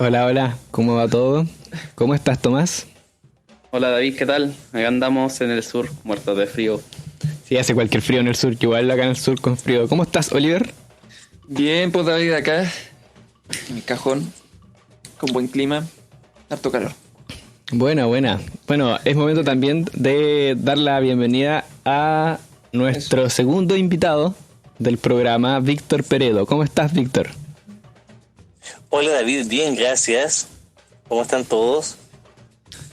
Hola, hola, ¿cómo va todo? ¿Cómo estás, Tomás? Hola David, ¿qué tal? Acá andamos en el sur, muertos de frío. Sí, hace cualquier frío en el sur, que igual acá en el sur con frío. ¿Cómo estás, Oliver? Bien, pues David, acá, en mi cajón, con buen clima, harto calor. Buena, buena. Bueno, es momento también de dar la bienvenida a Eso. nuestro segundo invitado del programa, Víctor Peredo. ¿Cómo estás, Víctor? Hola David, bien, gracias. ¿Cómo están todos?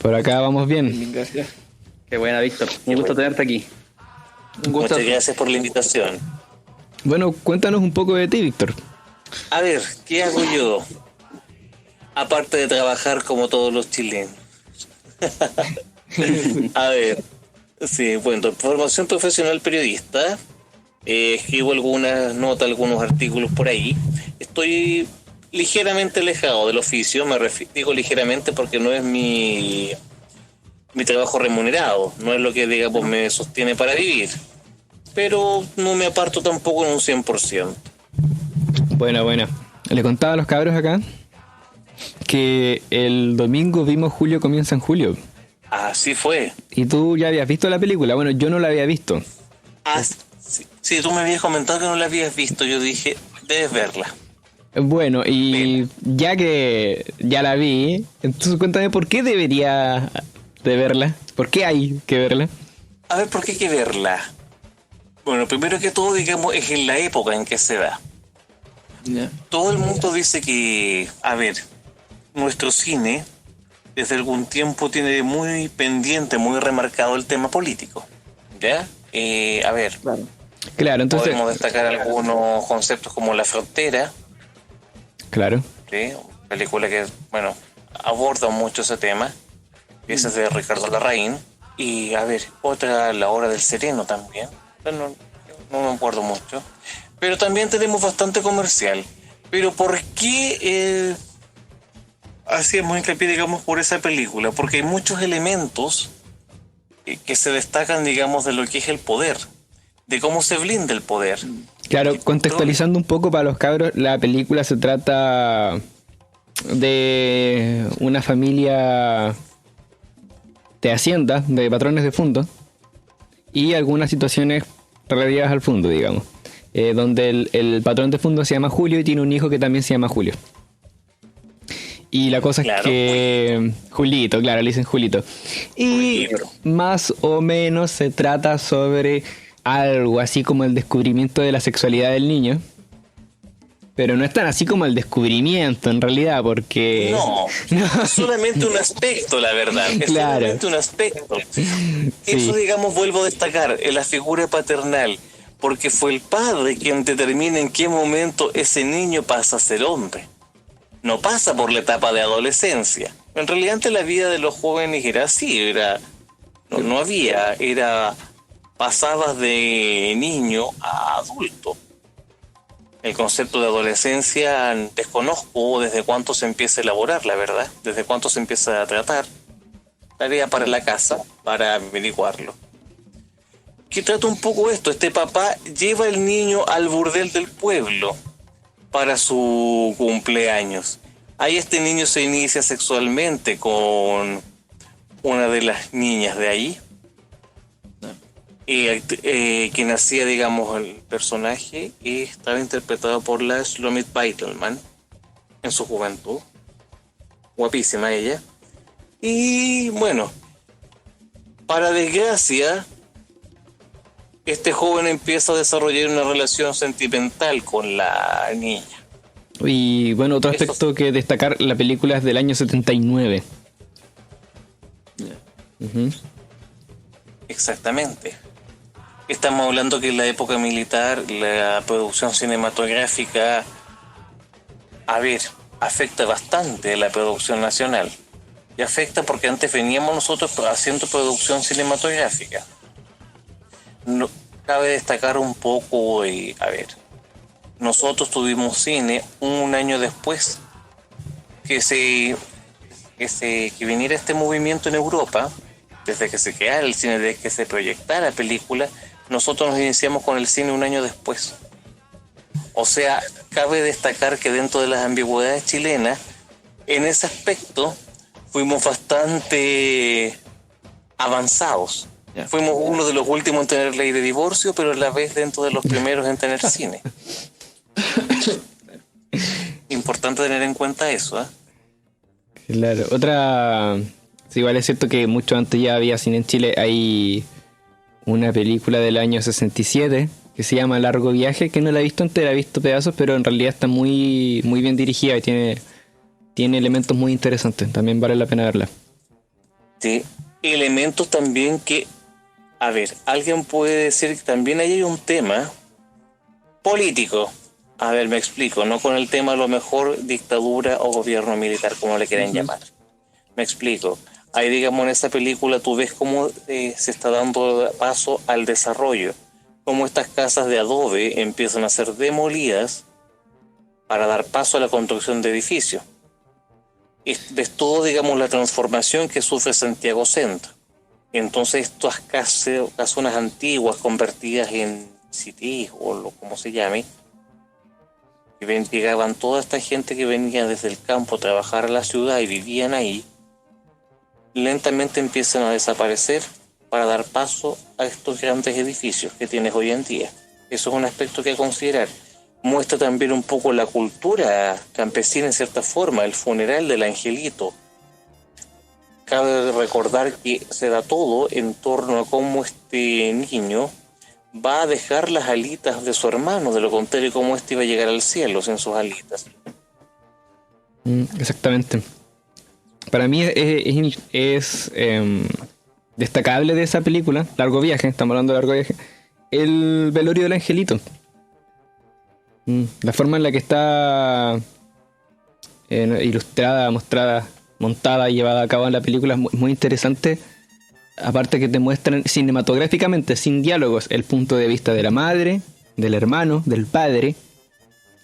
Por acá vamos bien. Bien, gracias. Qué buena, Víctor. Un gusto tenerte aquí. Un gusto. Muchas gracias por la invitación. Bueno, cuéntanos un poco de ti, Víctor. A ver, ¿qué hago yo? Aparte de trabajar como todos los chilenos. A ver, sí, bueno, formación profesional periodista. Escribo algunas notas, algunos artículos por ahí. Estoy ligeramente alejado del oficio, digo ligeramente porque no es mi trabajo remunerado, no es lo que, digamos, me sostiene para vivir. Pero no me aparto tampoco en un 100%. Buena, buena. Le contaba a los cabros acá que el domingo vimos Julio comienza en julio. Así fue. ¿Y tú ya habías visto la película? Bueno, yo no la había visto. Sí, tú me habías comentado que no la habías visto. Yo dije, debes verla. Bueno, y ya que ya la vi, entonces cuéntame por qué debería de verla. ¿Por qué hay que verla? A ver, ¿por qué hay que verla? Bueno, primero que todo, digamos, es en la época en que se da. Ya. Todo el mundo dice que, a ver, nuestro cine desde algún tiempo tiene muy pendiente, muy remarcado el tema político. ¿Ya? A ver, Claro. Claro, entonces... podemos destacar algunos conceptos como La Frontera, Claro. ¿sí? Película que, bueno, aborda mucho ese tema. Esa es de Ricardo Larraín. Y, a ver, otra, La Hora del Sereno también. No, no me acuerdo mucho. Pero también tenemos bastante comercial. Pero ¿por qué hacíamos hincapié, digamos, por esa película? Porque hay muchos elementos que se destacan, digamos, de lo que es el poder. De cómo se blinda el poder. Claro, contextualizando un poco para los cabros, la película se trata de una familia de hacienda, de patrones de fondo, y algunas situaciones relativas al fondo, digamos. Donde el patrón de fondo se llama Julio y tiene un hijo que también se llama Julio. Y la cosa Claro, es que... Julito, claro, le dicen Julito. Y Julito. más o menos se trata sobre algo así como el descubrimiento de la sexualidad del niño. Pero no es tan así como el descubrimiento en realidad, porque... No, es solamente un aspecto, la verdad. Es Claro. solamente un aspecto. Sí. Eso, digamos, vuelvo a destacar, en la figura paternal, porque fue el padre quien determina en qué momento ese niño pasa a ser hombre. No pasa por la etapa de adolescencia. En realidad, antes la vida de los jóvenes era así, no había, pasabas de niño a adulto. El concepto de adolescencia desconozco desde cuánto se empieza a elaborar, la verdad, desde cuánto se empieza a tratar. Tarea para la casa, para averiguarlo. ¿Qué trata un poco esto? Este papá lleva al niño al burdel del pueblo para su cumpleaños. Ahí este niño se inicia sexualmente con una de las niñas de ahí. Quien hacía, digamos, el personaje estaba interpretado por la Shlomit Beitelman en su juventud. Guapísima ella. Y bueno, para desgracia, este joven empieza a desarrollar una relación sentimental con la niña. Y bueno, otro Eso aspecto que destacar, la película es del año 79. Ujú. Exactamente. Estamos hablando que en la época militar la producción cinematográfica, a ver, afecta bastante a la producción nacional. Y afecta porque antes veníamos nosotros haciendo producción cinematográfica. No, cabe destacar un poco, a ver, nosotros tuvimos cine un año después que viniera este movimiento en Europa, desde que se creara el cine, desde que se proyectara la película, nosotros nos iniciamos con el cine un año después. O sea, cabe destacar que dentro de las ambigüedades chilenas, en ese aspecto fuimos bastante avanzados. Ya. Fuimos uno de los últimos en tener ley de divorcio, pero a la vez dentro de los primeros en tener cine. Importante tener en cuenta eso, ¿eh? Claro, otra... Sí, igual es cierto que mucho antes ya había cine en Chile. Hay una película del año 67 que se llama Largo Viaje, que no la he visto entera, he visto pedazos, pero en realidad está muy, muy bien dirigida y tiene elementos muy interesantes. También vale la pena verla. Sí, elementos también que, a ver, alguien puede decir que también ahí hay un tema político. A ver, me explico, no con el tema a lo mejor dictadura o gobierno militar, como le quieran llamar. Me explico. Ahí, digamos, en esa película tú ves cómo se está dando paso al desarrollo, cómo estas casas de adobe empiezan a ser demolidas para dar paso a la construcción de edificios. Y ves todo, digamos, la transformación que sufre Santiago Centro. Entonces estas casonas antiguas convertidas en cities o como se llame, y llegaban toda esta gente que venía desde el campo a trabajar a la ciudad y vivían ahí, lentamente empiezan a desaparecer para dar paso a estos grandes edificios que tienes hoy en día. Eso es un aspecto que considerar. Muestra también un poco la cultura campesina en cierta forma, el funeral del angelito. Cabe recordar que se da todo en torno a cómo este niño va a dejar las alitas de su hermano, de lo contrario cómo este iba a llegar al cielo sin sus alitas. Exactamente. Para mí es destacable de esa película, Largo Viaje, estamos hablando de Largo Viaje, el velorio del angelito. La forma en la que está ilustrada, mostrada, montada y llevada a cabo en la película es muy, muy interesante. Aparte que te muestran cinematográficamente, sin diálogos, el punto de vista de la madre, del hermano, del padre,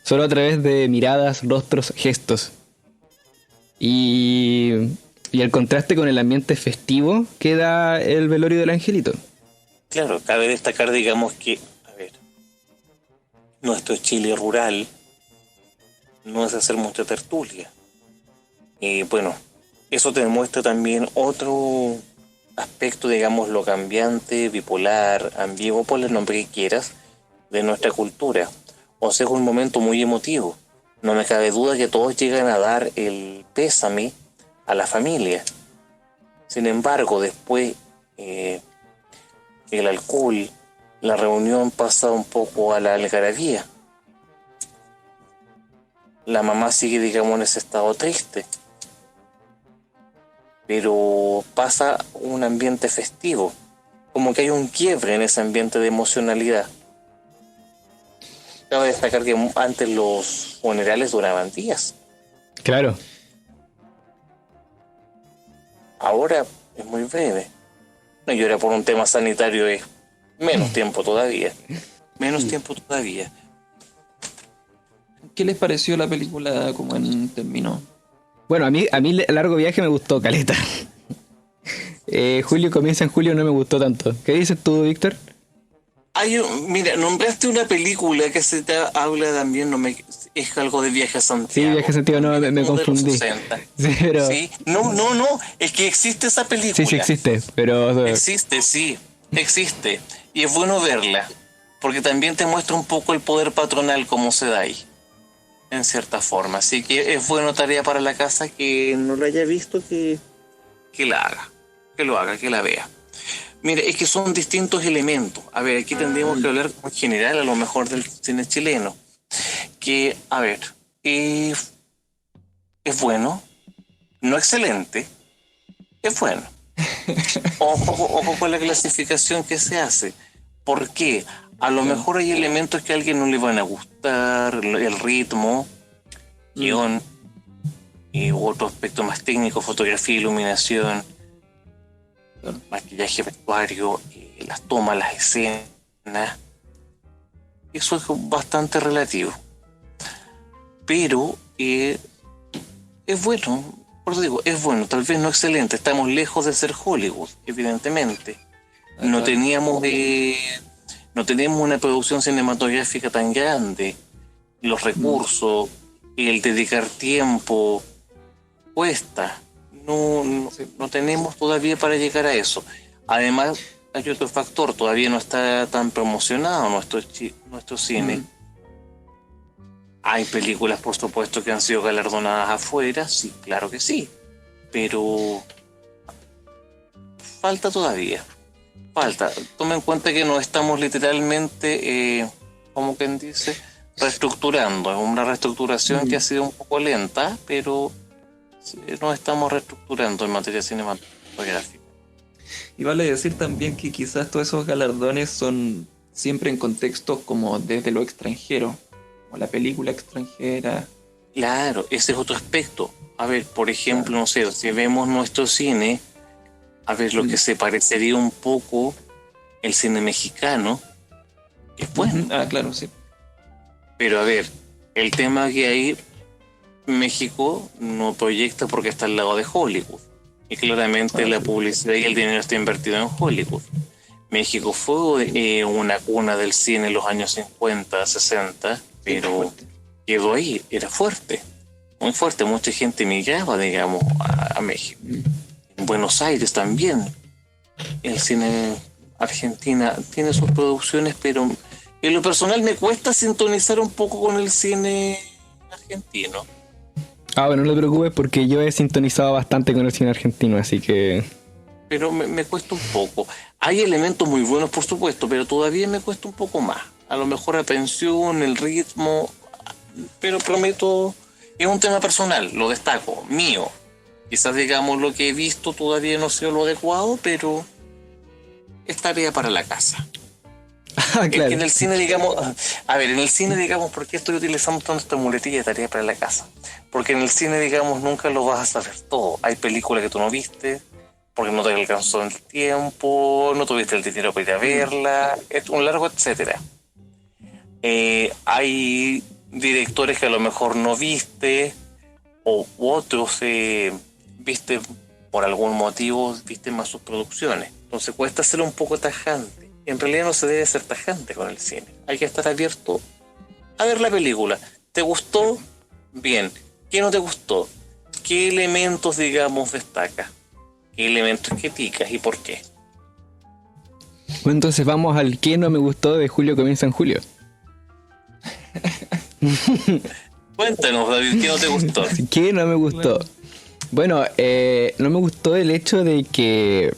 solo a través de miradas, rostros, gestos. Y el contraste con el ambiente festivo que da el velorio del angelito. Claro, cabe destacar, digamos que, a ver, nuestro Chile rural no es hacer mucha tertulia. Y bueno, eso te demuestra también otro aspecto, digamos, lo cambiante, bipolar, ambiguo, por el nombre que quieras, de nuestra cultura. O sea, es un momento muy emotivo. No me cabe duda que todos llegan a dar el pésame a la familia. Sin embargo, después el alcohol, la reunión pasa un poco a la algarabía. La mamá sigue, digamos, en ese estado triste. Pero pasa un ambiente festivo, como que hay un quiebre en ese ambiente de emocionalidad. Cabe destacar que antes los funerales duraban días. Claro. Ahora es muy breve. No, y ahora por un tema sanitario es menos tiempo todavía. Menos tiempo todavía. ¿Qué les pareció la película como en términos? Bueno, a mí Largo Viaje me gustó, caleta. Julio comienza en julio, no me gustó tanto. ¿Qué dices tú, Víctor? Mira, nombraste una película que se te habla también, es algo de Viaje a Santiago. Sí, Viaje a Santiago, no, me confundí. Sí, pero... Sí, no, es que existe esa película. Sí existe, pero... Existe, sí, existe. Y es bueno verla, porque también te muestra un poco el poder patronal, cómo se da ahí, en cierta forma. Así que es buena tarea para la casa que no lo haya visto, que la haga, que lo haga, que la vea. Mire, es que son distintos elementos. A ver, aquí tendríamos que hablar en general a lo mejor del cine chileno. Que, a ver, es bueno, no excelente, es bueno. Ojo con la clasificación que se hace. ¿Por qué? A lo mejor hay elementos que a alguien no le van a gustar, el ritmo, guión, y otro aspecto más técnico, fotografía, iluminación, maquillaje, vestuario, las tomas, las escenas. Eso es bastante relativo. Pero es bueno, por eso digo, es bueno, tal vez no excelente. Estamos lejos de ser Hollywood, evidentemente. No teníamos una producción cinematográfica tan grande, los recursos, el dedicar tiempo, cuesta. No tenemos todavía para llegar a eso. Además, hay otro factor, todavía no está tan promocionado nuestro cine. Hay películas, por supuesto, que han sido galardonadas afuera, sí, claro que sí, pero falta todavía. Falta. Toma en cuenta que nos estamos literalmente, como quien dice, reestructurando. Es una reestructuración que ha sido un poco lenta, pero nos estamos reestructurando en materia cinematográfica. Y vale decir también que quizás todos esos galardones son siempre en contextos como desde lo extranjero, como la película extranjera. Claro, ese es otro aspecto. A ver, por ejemplo, no sé, si vemos nuestro cine, a ver, lo que se parecería un poco el cine mexicano, es bueno. Claro, sí. Pero a ver, el tema que hay, México no proyecta porque está al lado de Hollywood. Y claramente la publicidad y el dinero está invertido en Hollywood. México fue una cuna del cine en los años 50, 60, pero quedó ahí, era fuerte, muy fuerte. Mucha gente migraba, digamos, a México. En Buenos Aires también. El cine argentina tiene sus producciones, pero en lo personal me cuesta sintonizar un poco con el cine argentino. Bueno, no te preocupes porque yo he sintonizado bastante con el cine argentino, así que... Pero me cuesta un poco. Hay elementos muy buenos, por supuesto, pero todavía me cuesta un poco más. A lo mejor la atención, el ritmo, pero prometo, es un tema personal, lo destaco, mío. Quizás, digamos, lo que he visto todavía no sea lo adecuado, pero es tarea para la casa. Claro. Es que en el cine, digamos, ¿por qué estoy utilizando tanto esta muletilla de tarea para la casa? Porque en el cine, digamos, nunca lo vas a saber todo. Hay películas que tú no viste, porque no te alcanzó el tiempo, no tuviste el dinero para ir a verla, es un largo etcétera. Hay directores que a lo mejor no viste, o otros viste por algún motivo, viste más sus producciones. Entonces cuesta ser un poco tajante. En realidad no se debe ser tajante con el cine. Hay que estar abierto a ver la película. ¿Te gustó? Bien. ¿Qué no te gustó? ¿Qué elementos, digamos, destacas? ¿Qué elementos criticas y por qué? Bueno, entonces vamos al que no me gustó de Julio comienza en julio. Cuéntanos, David, ¿qué no te gustó? ¿Qué no me gustó? Bueno, no me gustó el hecho de que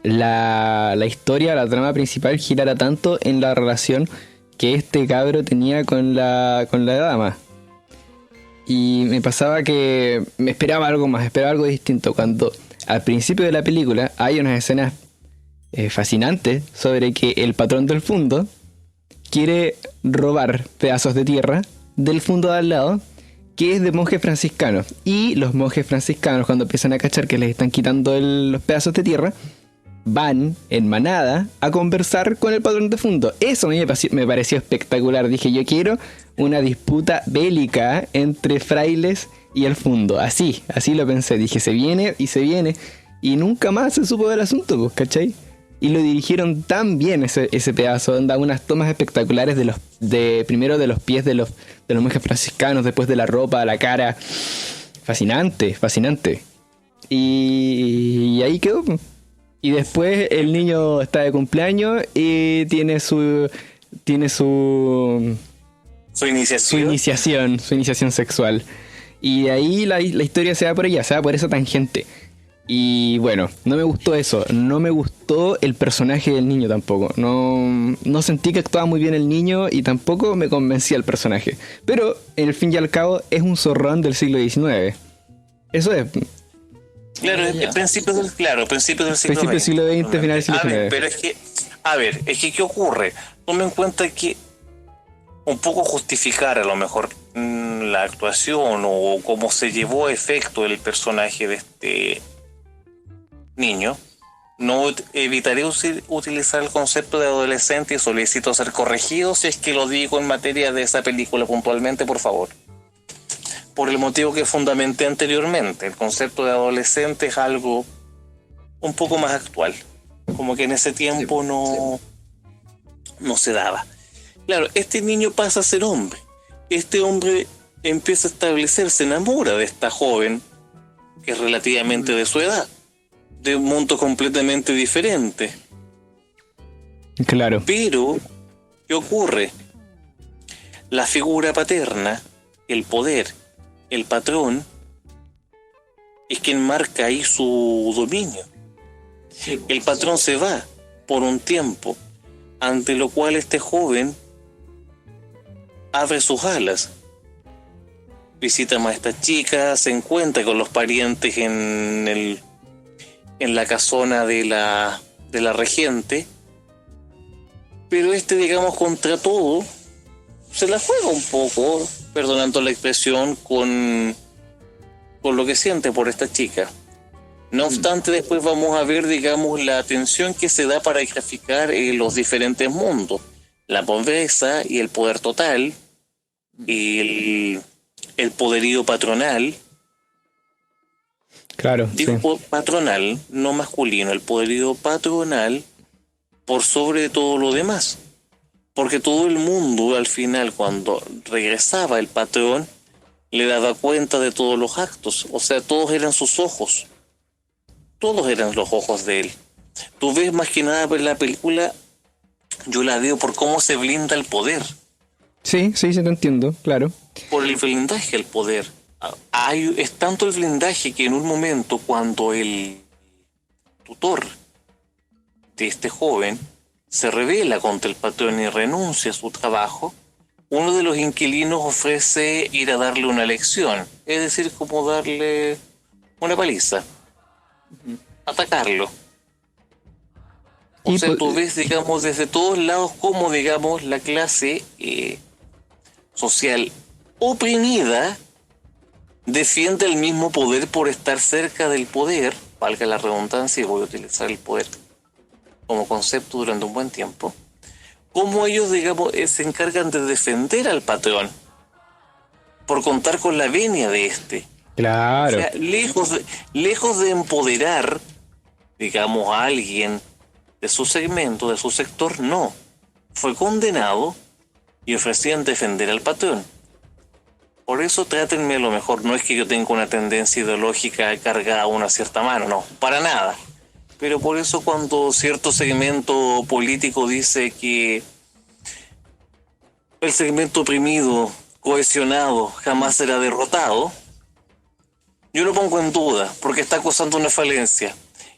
la historia, la trama principal girara tanto en la relación que este cabro tenía con la dama. Y me pasaba que me esperaba algo más, esperaba algo distinto. Cuando al principio de la película hay unas escenas fascinantes sobre que el patrón del fondo quiere robar pedazos de tierra del fondo de al lado, que es de monjes franciscanos. Y los monjes franciscanos, cuando empiezan a cachar que les están quitando los pedazos de tierra, van en manada a conversar con el patrón de fondo. Eso a mí me pareció espectacular. Dije, yo quiero una disputa bélica entre frailes y el fondo. Así lo pensé. Dije, se viene. Y nunca más se supo del asunto, pues, ¿cachai? Y lo dirigieron tan bien ese pedazo. Onda unas tomas espectaculares primero de los pies de los monjes franciscanos, después de la ropa, la cara. Fascinante. Y ahí quedó. Y después el niño está de cumpleaños y tiene su iniciación sexual. Y de ahí la historia se va por ella, se va por esa tangente. Y bueno, no me gustó eso. No me gustó el personaje del niño tampoco. No sentí que actuaba muy bien el niño y tampoco me convencía el personaje. Pero, en el fin y al cabo, es un zorrón del siglo XIX. Eso es. Claro, principios del siglo Principios del siglo XX, finales del siglo XIX. Pero es que ¿qué ocurre? Toma en cuenta que un poco justificar a lo mejor la actuación o cómo se llevó a efecto el personaje de este niño, no evitaré utilizar el concepto de adolescente y solicito ser corregido si es que lo digo en materia de esa película puntualmente, por favor. Por el motivo que fundamenté anteriormente, el concepto de adolescente es algo un poco más actual, como que en ese tiempo no se daba. Claro, este niño pasa a ser hombre, este hombre empieza a establecerse, se enamora de esta joven que es relativamente de su edad, de un mundo completamente diferente. Claro. Pero, ¿qué ocurre? La figura paterna, el poder, el patrón, es quien marca ahí su dominio. El patrón se va por un tiempo, ante lo cual este joven abre sus alas, visita más a esta chica, se encuentra con los parientes en la casona de la regente, pero digamos, contra todo, se la juega un poco, perdonando la expresión, con lo que siente por esta chica. No obstante, después vamos a ver, digamos, la atención que se da para graficar los diferentes mundos, la pobreza y el poder total, el poderío patronal. Claro, Digo patronal, no masculino, el poderío patronal por sobre todo lo demás. Porque todo el mundo, al final, cuando regresaba el patrón, le daba cuenta de todos los actos. O sea, todos eran sus ojos. Todos eran los ojos de él. Tú ves más que nada en la película, yo la veo por cómo se blinda el poder. Sí, te entiendo, claro. Por el blindaje al poder. Es tanto el blindaje que en un momento, cuando el tutor de este joven se rebela contra el patrón y renuncia a su trabajo, uno de los inquilinos ofrece ir a darle una lección, es decir, como darle una paliza, atacarlo. O sea, tú ves, digamos, desde todos lados cómo, digamos, la clase social oprimida defiende el mismo poder por estar cerca del poder, valga la redundancia, y voy a utilizar el poder como concepto durante un buen tiempo, cómo ellos, digamos, se encargan de defender al patrón por contar con la venia de este. Claro. O sea, lejos de empoderar, digamos, a alguien de su segmento, de su sector, no. Fue condenado y ofrecían defender al patrón. Por eso trátenme a lo mejor, no es que yo tenga una tendencia ideológica cargada a una cierta mano, no, para nada. Pero por eso cuando cierto segmento político dice que el segmento oprimido, cohesionado, jamás será derrotado, yo lo pongo en duda, porque está acusando una falencia.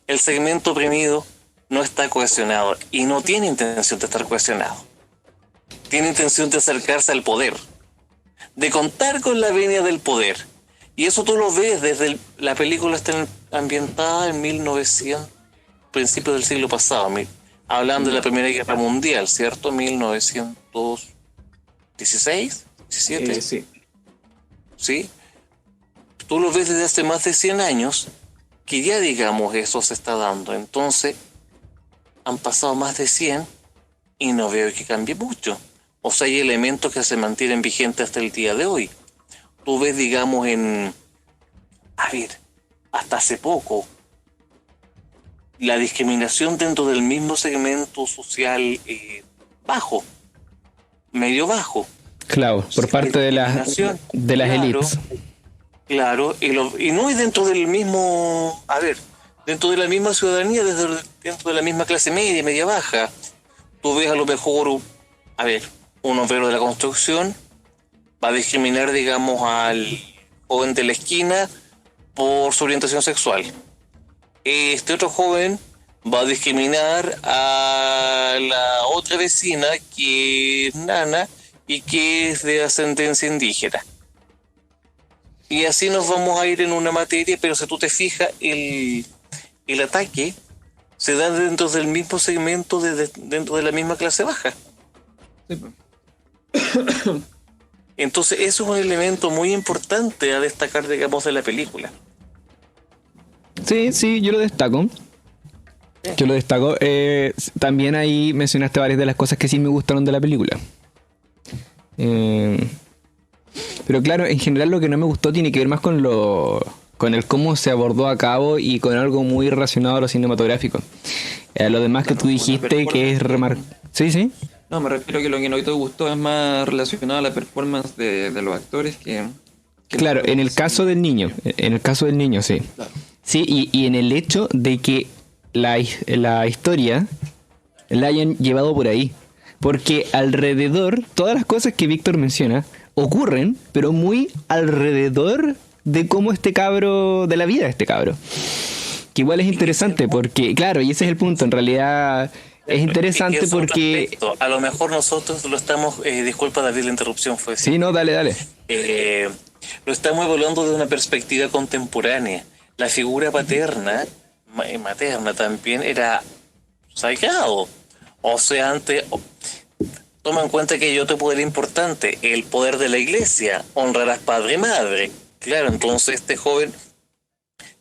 El segmento oprimido no está cohesionado y no tiene intención de estar cohesionado. Tiene intención de acercarse al poder, de contar con la venia del poder. Y eso tú lo ves desde la película está ambientada en 1900, principios del siglo pasado, hablando de la Primera Guerra Mundial, ¿cierto? 1916, 17. Sí. ¿Sí? Tú lo ves desde hace más de 100 años, que ya, digamos, eso se está dando. Entonces, han pasado más de 100 y no veo que cambie mucho. O sea, hay elementos que se mantienen vigentes hasta el día de hoy. Tú ves, digamos, hasta hace poco, la discriminación dentro del mismo segmento social bajo, medio bajo. Claro, por parte de las élites. Claro, y no es dentro del mismo, dentro de la misma ciudadanía, dentro de la misma clase media, media baja. Tú ves a lo mejor, un obrero de la construcción va a discriminar, digamos, al joven de la esquina por su orientación sexual. Este otro joven va a discriminar a la otra vecina que es nana y que es de ascendencia indígena. Y así nos vamos a ir en una materia, pero si tú te fijas, el ataque se da dentro del mismo segmento, dentro de la misma clase baja. Sí, pues. Entonces eso es un elemento muy importante a destacar, digamos, de la película. Sí, yo lo destaco. También ahí mencionaste varias de las cosas que sí me gustaron de la película. Pero claro, en general lo que no me gustó tiene que ver más con el cómo se abordó a cabo y con algo muy relacionado a lo cinematográfico. Lo demás que tú dijiste que es Sí. No, me refiero a que lo que no te gustó es más relacionado a la performance de los actores que Claro, en el caso del niño, sí. Claro. Sí, y en el hecho de que la historia la hayan llevado por ahí. Porque alrededor, todas las cosas que Víctor menciona ocurren, pero muy alrededor de cómo de la vida de este cabro. Que igual es interesante porque, claro, y ese es el punto, en realidad es interesante porque... A lo mejor nosotros lo estamos, disculpa David, la interrupción fue así. Sí, no, dale. Lo estamos evaluando desde una perspectiva contemporánea. La figura paterna, materna también era sagrado. O sea, antes, toma en cuenta que hay otro poder importante, el poder de la iglesia, honrarás padre y madre. Claro, entonces este joven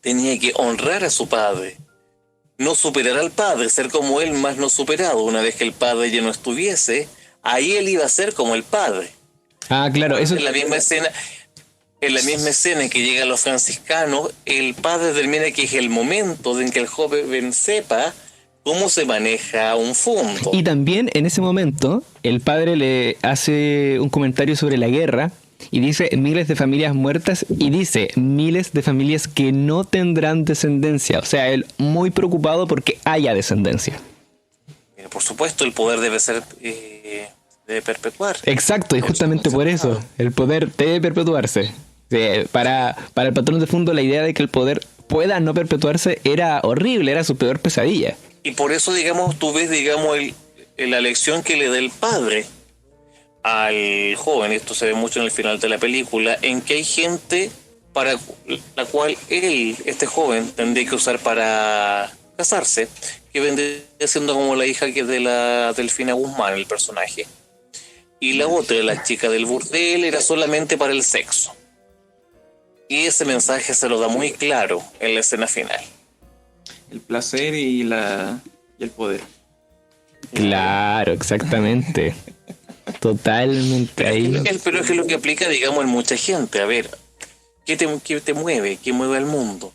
tenía que honrar a su padre, no superar al padre, ser como él más no superado. Una vez que el padre ya no estuviese, ahí él iba a ser como el padre. Ah, claro, eso... En la misma escena en que llegan los franciscanos, el padre determina que es el momento en que el joven sepa cómo se maneja un fondo. Y también en ese momento el padre le hace un comentario sobre la guerra y dice miles de familias muertas y dice miles de familias que no tendrán descendencia. O sea, él muy preocupado porque haya descendencia. Por supuesto, el poder debe ser debe perpetuar. Exacto, y justamente por eso el poder debe perpetuarse. Para el patrón de fondo la idea de que el poder pueda no perpetuarse era horrible, era su peor pesadilla. Y por eso, digamos, tú ves, digamos, la lección que le da el padre al joven, esto se ve mucho en el final de la película, en que hay gente para la cual este joven, tendría que usar para casarse, que vendría siendo como la hija que de la Delfina Guzmán, el personaje. Y la otra, la chica del burdel, era solamente para el sexo. Y ese mensaje se lo da muy claro en la escena final. El placer y el poder. Claro, exactamente. Totalmente ahí. Pero es que lo que aplica, digamos, en mucha gente. A ver, ¿qué te mueve? ¿Qué mueve al mundo?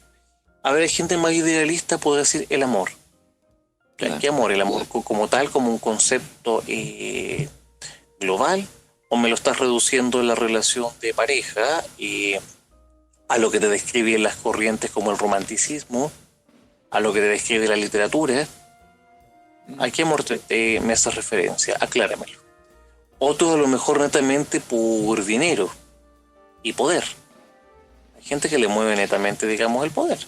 A ver, hay gente más idealista, puede decir el amor. Claro. ¿Qué amor? ¿El amor como tal, como un concepto global? ¿O me lo estás reduciendo en la relación de pareja a lo que te describe en las corrientes como el romanticismo, a lo que te describe la literatura? ¿A qué amor me hace referencia? Acláramelo. Otros a lo mejor netamente por dinero y poder. Hay gente que le mueve netamente, digamos, el poder.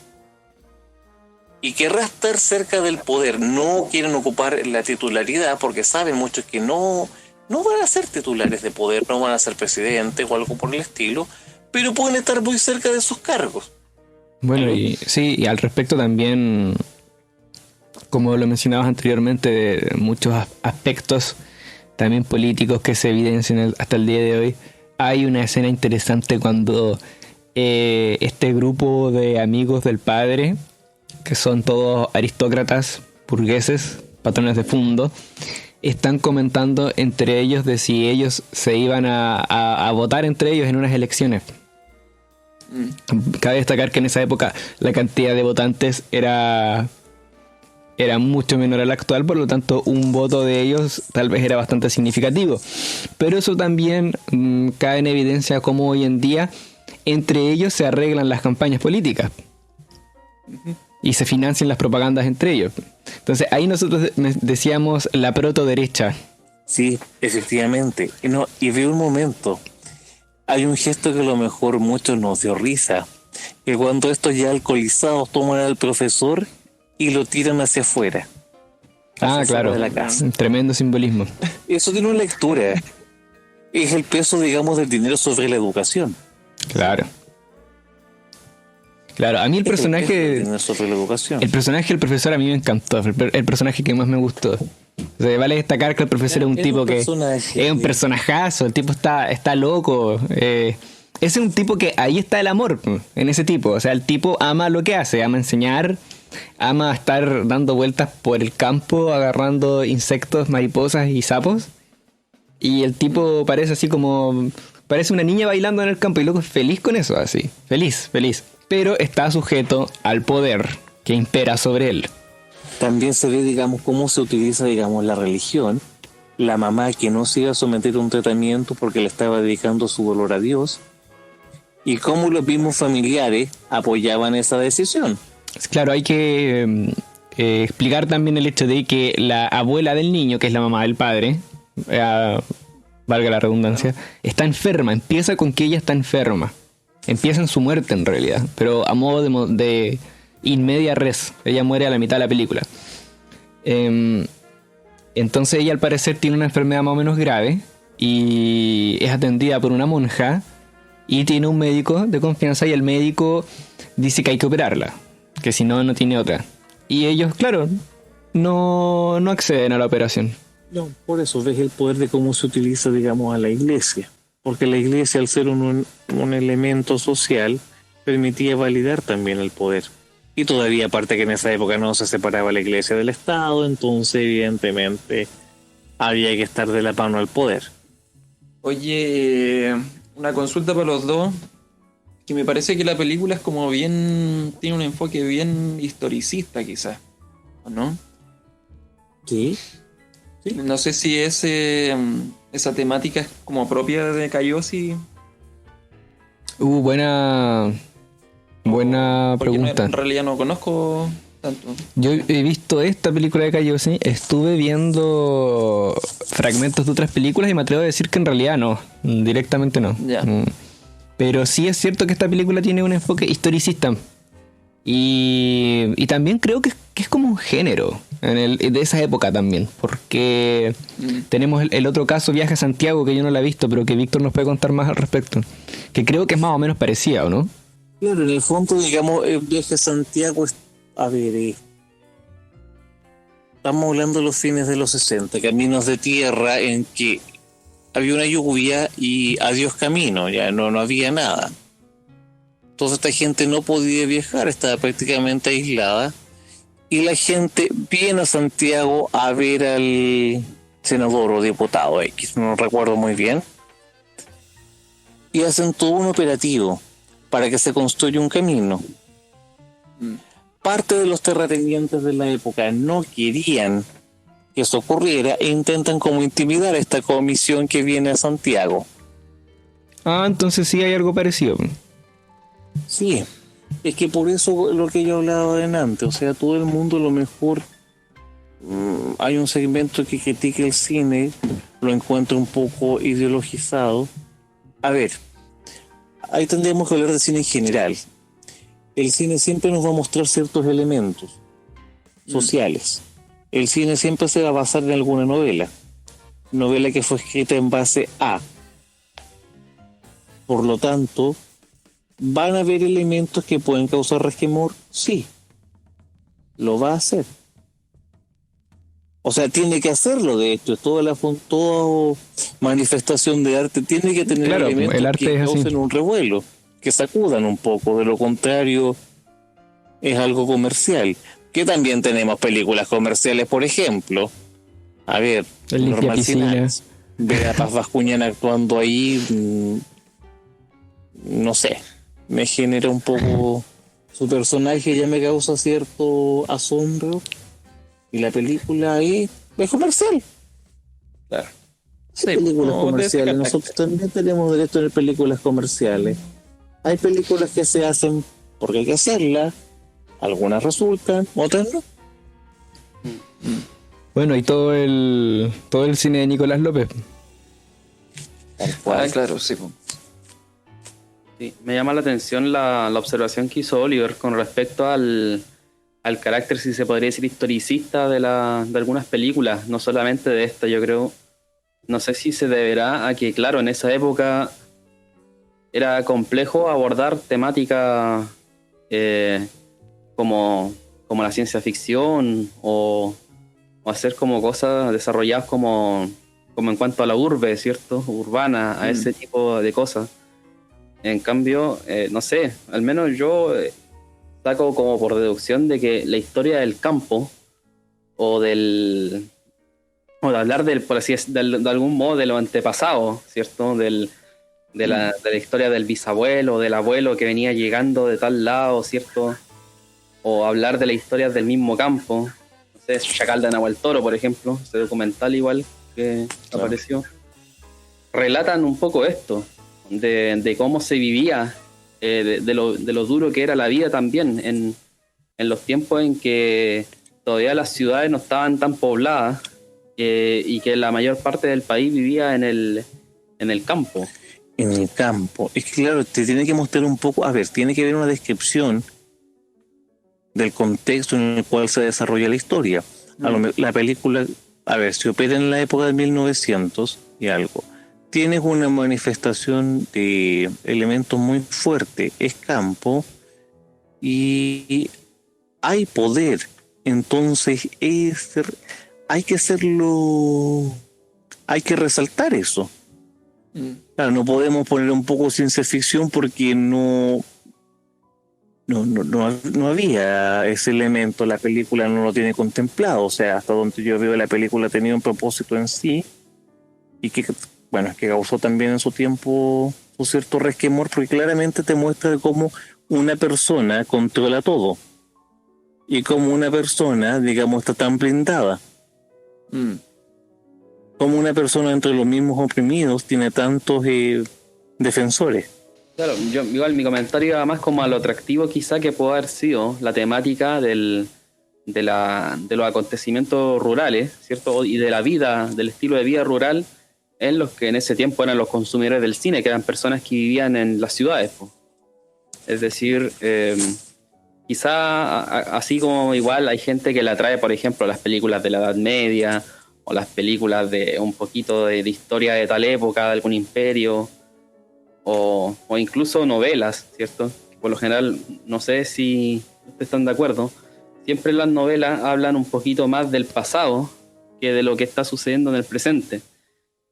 Y querrá estar cerca del poder. No quieren ocupar la titularidad porque saben muchos que no van a ser titulares de poder, no van a ser presidentes o algo por el estilo, pero pueden estar muy cerca de sus cargos. Bueno, y sí, y al respecto también, como lo mencionabas anteriormente, de muchos aspectos también políticos que se evidencian hasta el día de hoy. Hay una escena interesante cuando este grupo de amigos del padre, que son todos aristócratas, burgueses, patrones de fondo, están comentando entre ellos de si ellos se iban a votar entre ellos en unas elecciones. Cabe destacar que en esa época la cantidad de votantes era mucho menor a la actual, por lo tanto un voto de ellos tal vez era bastante significativo. Pero eso también cae en evidencia como hoy en día entre ellos se arreglan las campañas políticas y se financian las propagandas entre ellos. Entonces ahí nosotros decíamos la proto-derecha. Sí, efectivamente. Y vi un momento. Hay un gesto que a lo mejor muchos nos dio risa. Que cuando estos ya alcoholizados toman al profesor y lo tiran hacia afuera. Claro. De la casa. Tremendo simbolismo. Eso tiene una lectura. Es el peso, digamos, del dinero sobre la educación. Claro. Claro, a mí el personaje del profesor a mí me encantó. El personaje que más me gustó. O sea, vale destacar que el profesor es un tipo que es un personajazo. El tipo está loco. Ese es un tipo que ahí está el amor en ese tipo. O sea, el tipo ama lo que hace, ama enseñar, ama estar dando vueltas por el campo agarrando insectos, mariposas y sapos. Y el tipo parece una niña bailando en el campo y loco es feliz con eso, así. Feliz. Pero está sujeto al poder que impera sobre él. También se ve, digamos, cómo se utiliza, digamos, la religión. La mamá que no se iba a someter a un tratamiento porque le estaba dedicando su dolor a Dios. y cómo los mismos familiares apoyaban esa decisión. Claro, hay que explicar también el hecho de que la abuela del niño, que es la mamá del padre, valga la redundancia, está enferma. Empieza con que ella está enferma. Empieza en su muerte en realidad, pero a modo de in media res. Ella muere a la mitad de la película. Entonces ella al parecer tiene una enfermedad más o menos grave y es atendida por una monja y tiene un médico de confianza y el médico dice que hay que operarla, que si no, no tiene otra. Y ellos, claro, no acceden a la operación. No, por eso ves el poder de cómo se utiliza, digamos, a la iglesia. Porque la iglesia, al ser un elemento social, permitía validar también el poder. Y todavía, aparte que en esa época no se separaba la iglesia del Estado, entonces evidentemente había que estar de la mano al poder. Oye, una consulta para los dos, que me parece que la película es como bien, tiene un enfoque bien historicista quizás, ¿o no? Sí. No sé si esa temática es como propia de Kayoshi. Buena Porque pregunta. en realidad no conozco tanto. Yo he visto esta película de Kayoshi, estuve viendo fragmentos de otras películas y me atrevo a decir que en realidad no, directamente no. Ya. Pero sí es cierto que esta película tiene un enfoque historicista. Y también creo que es como un género de esa época también. Porque tenemos el otro caso, Viaje a Santiago, que yo no la he visto, pero que Víctor nos puede contar más al respecto. Que creo que es más o menos parecida, ¿o no? Claro, en el fondo, digamos, el viaje a Santiago estamos hablando de los fines de los 60, caminos de tierra en que había una lluvia y adiós camino, ya no había nada. Entonces esta gente no podía viajar, estaba prácticamente aislada. Y la gente viene a Santiago a ver al senador o diputado X, no recuerdo muy bien. Y hacen todo un operativo para que se construya un camino. Parte de los terratenientes de la época no querían que eso ocurriera e intentan como intimidar a esta comisión que viene a Santiago. Entonces sí hay algo parecido. Sí, es que por eso lo que yo hablaba adelante, o sea, todo el mundo a lo mejor hay un segmento que critica el cine, lo encuentra un poco ideologizado. A ver, ahí tendríamos que hablar de cine en general. El cine siempre nos va a mostrar ciertos elementos sociales. El cine siempre se va a basar en alguna novela que fue escrita en base a. Por lo tanto, ¿van a haber elementos que pueden causar resquemor? Sí, lo va a hacer. O sea, tiene que hacerlo, de hecho. Toda manifestación de arte tiene que tener elementos el arte que causen así. un revuelo, que sacudan un poco. De lo contrario, es algo comercial. Que también tenemos películas comerciales, por ejemplo. A ver, El Normal Limpiapiscina. Sinais. Ver a Paz Bascuñán actuando ahí, no sé, me genera un poco. Su personaje ya me causa cierto asombro. Y la película ahí es comercial. Claro. Sí, películas comerciales. Nosotros también tenemos derecho a ver películas comerciales. Hay películas que se hacen porque hay que hacerlas. Algunas resultan, otras no. Bueno, y todo el cine de Nicolás López. Claro, sí. Sí, me llama la atención la observación que hizo Oliver con respecto al carácter, si se podría decir, historicista de algunas películas, no solamente de esta. Yo creo, no sé si se deberá a que, claro, en esa época era complejo abordar temáticas como la ciencia ficción o hacer como cosas desarrolladas como en cuanto a la urbe, ¿cierto? Urbana, a ese tipo de cosas. En cambio, no sé, al menos yo saco como por deducción de que la historia del campo o de hablar por así decirlo, de algún modo de lo antepasado, ¿cierto? De la historia del bisabuelo, del abuelo que venía llegando de tal lado, ¿cierto? O hablar de la historia del mismo campo, no sé, Chacal de Nahuel Toro, por ejemplo, ese documental igual que apareció. Relatan un poco esto, de cómo se vivía de lo duro que era la vida también en los tiempos en que todavía las ciudades no estaban tan pobladas y que la mayor parte del país vivía en el campo. En el campo. Es que claro, te tiene que mostrar un poco, a ver, tiene que haber una descripción del contexto en el cual se desarrolla la historia. La película, a ver, se opera en la época de 1900 y algo. Tienes una manifestación de elementos muy fuertes, es campo y hay poder. Entonces hay que hacerlo, hay que resaltar eso. Claro, no podemos poner un poco ciencia ficción porque no había ese elemento, la película no lo tiene contemplado, o sea, hasta donde yo veo la película tenía un propósito en sí y que, bueno, que causó también en su tiempo un cierto resquemor porque claramente te muestra cómo una persona controla todo y cómo una persona, digamos, está tan blindada. Como una persona entre los mismos oprimidos tiene tantos defensores. Claro, yo igual mi comentario iba más como a lo atractivo quizá que puede haber sido la temática de los acontecimientos rurales, ¿cierto? Y de la vida, del estilo de vida rural en los que en ese tiempo eran los consumidores del cine, que eran personas que vivían en las ciudades, po. Es decir, quizá así como igual hay gente que le atrae, por ejemplo, las películas de la Edad Media o las películas de un poquito de historia de tal época, de algún imperio, o incluso novelas, ¿cierto? Por lo general, no sé si ustedes están de acuerdo, siempre las novelas hablan un poquito más del pasado que de lo que está sucediendo en el presente.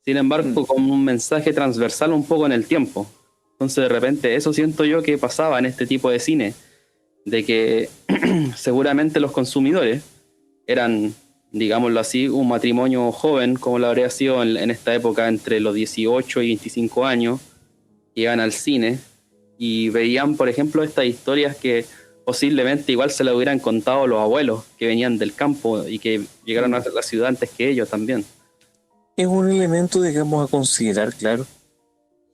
Sin embargo, con un mensaje transversal un poco en el tiempo. Entonces, de repente, eso siento yo que pasaba en este tipo de cine, de que seguramente los consumidores eran, digámoslo así, un matrimonio joven, como lo habría sido en esta época entre los 18 y 25 años, iban al cine y veían, por ejemplo, estas historias que posiblemente igual se las hubieran contado los abuelos que venían del campo y que llegaron a la ciudad antes que ellos también. Es un elemento, digamos, a considerar, claro.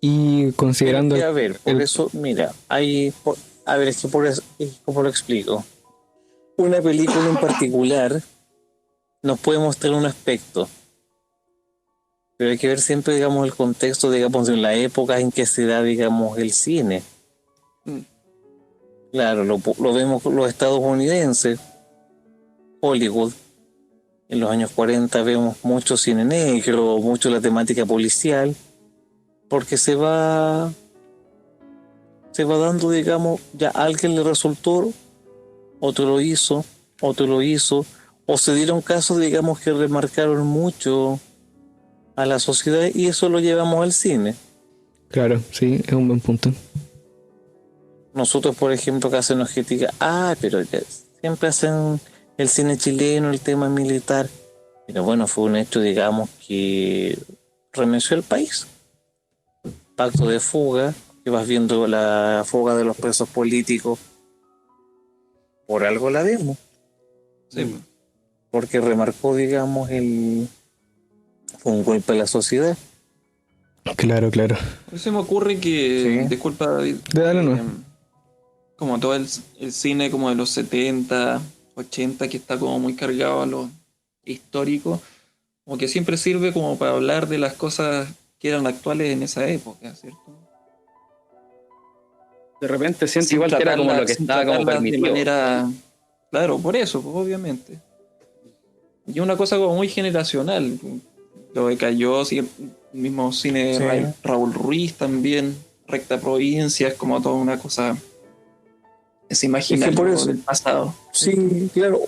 Y considerando... A ver, por eso, mira, a ver, es que ¿cómo lo explico? Una película en particular nos puede mostrar un aspecto, pero hay que ver siempre, digamos, el contexto, digamos, en la época en que se da, digamos, el cine. Claro, lo vemos con los estadounidenses, Hollywood. En los años 40 vemos mucho cine negro, mucho la temática policial, porque se va dando, digamos, ya a alguien le resultó, otro lo hizo, o se dieron casos, digamos, que remarcaron mucho a la sociedad y eso lo llevamos al cine. Claro, sí, es un buen punto. Nosotros, por ejemplo, acá se nos critica, pero ya siempre hacen el cine chileno, el tema militar, pero bueno, fue un hecho, digamos, que remeció el país. Pacto de fuga, que vas viendo la fuga de los presos políticos, por algo la vemos. Sí. Porque remarcó, digamos, fue un golpe a la sociedad. Claro. A mí se me ocurre que, Sí. disculpa David, Dale, no. como todo el cine como de los 70, 80, que está como muy cargado a lo histórico, como que siempre sirve como para hablar de las cosas que eran actuales en esa época, ¿cierto? De repente siento Sin igual que era como lo que sin estaba como tratarlas de permitido. manera... Claro, por eso, pues, obviamente. Y una cosa como muy generacional. Lo de Cayó, sí, el mismo cine Sí. de Raúl Ruiz también, Recta Provincia, es como toda una cosa... Es imaginario por eso- del pasado. Sí, claro,